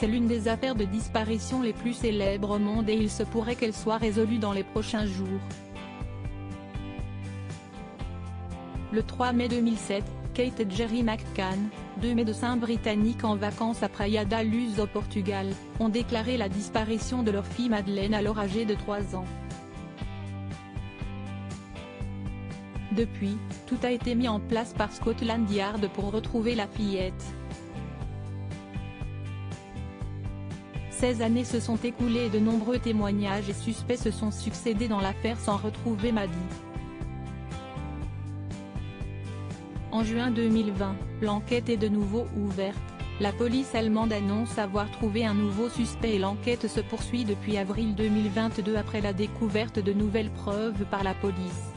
C'est l'une des affaires de disparition les plus célèbres au monde et il se pourrait qu'elle soit résolue dans les prochains jours. Le 3 mai 2007, Kate et Gerry McCann, deux médecins britanniques en vacances à Praia da Luz au Portugal, ont déclaré la disparition de leur fille Madeleine alors âgée de 3 ans. Depuis, tout a été mis en place par Scotland Yard pour retrouver la fillette. 16 années se sont écoulées et de nombreux témoignages et suspects se sont succédés dans l'affaire sans retrouver Maddie. En juin 2020, l'enquête est de nouveau ouverte, la police allemande annonce avoir trouvé un nouveau suspect et l'enquête se poursuit depuis avril 2022 après la découverte de nouvelles preuves par la police.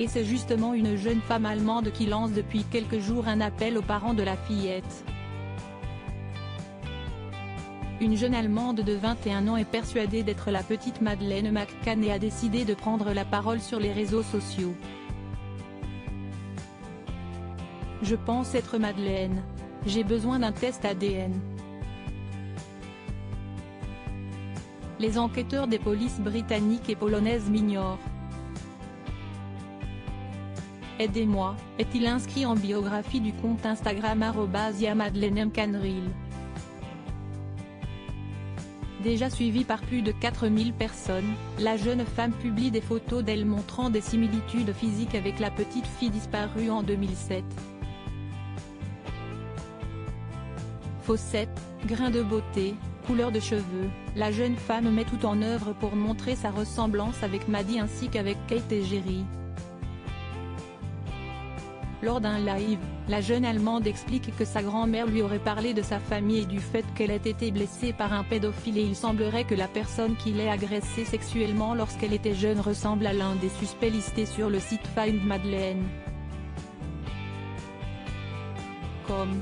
Et c'est justement une jeune femme allemande qui lance depuis quelques jours un appel aux parents de la fillette. Une jeune Allemande de 21 ans est persuadée d'être la petite Madeleine McCann et a décidé de prendre la parole sur les réseaux sociaux. Je pense être Madeleine. J'ai besoin d'un test ADN. Les enquêteurs des polices britanniques et polonaises m'ignorent. Aidez-moi, est-il inscrit en biographie du compte Instagram @yamadelenemcanreel. Déjà suivie par plus de 4000 personnes, la jeune femme publie des photos d'elle montrant des similitudes physiques avec la petite fille disparue en 2007. Fossettes, grains de beauté, couleur de cheveux, la jeune femme met tout en œuvre pour montrer sa ressemblance avec Maddie ainsi qu'avec Kate et Gerry. Lors d'un live, la jeune Allemande explique que sa grand-mère lui aurait parlé de sa famille et du fait qu'elle ait été blessée par un pédophile et il semblerait que la personne qui l'ait agressée sexuellement lorsqu'elle était jeune ressemble à l'un des suspects listés sur le site Find Madeleine. Comme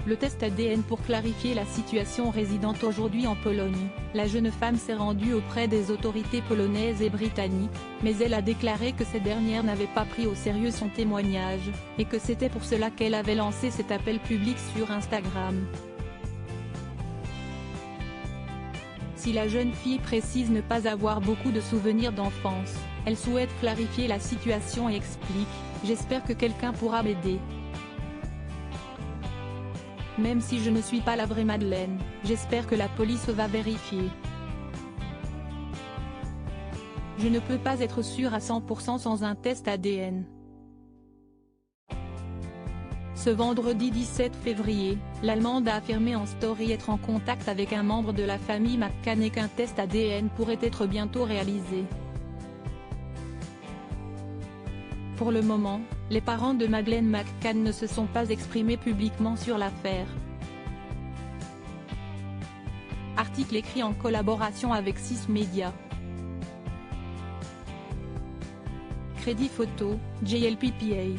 le test ADN pour clarifier la situation résidant aujourd'hui en Pologne, la jeune femme s'est rendue auprès des autorités polonaises et britanniques, mais elle a déclaré que ces dernières n'avaient pas pris au sérieux son témoignage, et que c'était pour cela qu'elle avait lancé cet appel public sur Instagram. Si la jeune fille précise ne pas avoir beaucoup de souvenirs d'enfance, elle souhaite clarifier la situation et explique « J'espère que quelqu'un pourra m'aider. Même si je ne suis pas la vraie Madeleine, j'espère que la police va vérifier. Je ne peux pas être sûre à 100% sans un test ADN. » Ce vendredi 17 février, l'Allemande a affirmé en story être en contact avec un membre de la famille McCann et qu'un test ADN pourrait être bientôt réalisé. Pour le moment, les parents de Madeleine McCann ne se sont pas exprimés publiquement sur l'affaire. Article écrit en collaboration avec 6 médias. Crédit photo, JLPPA.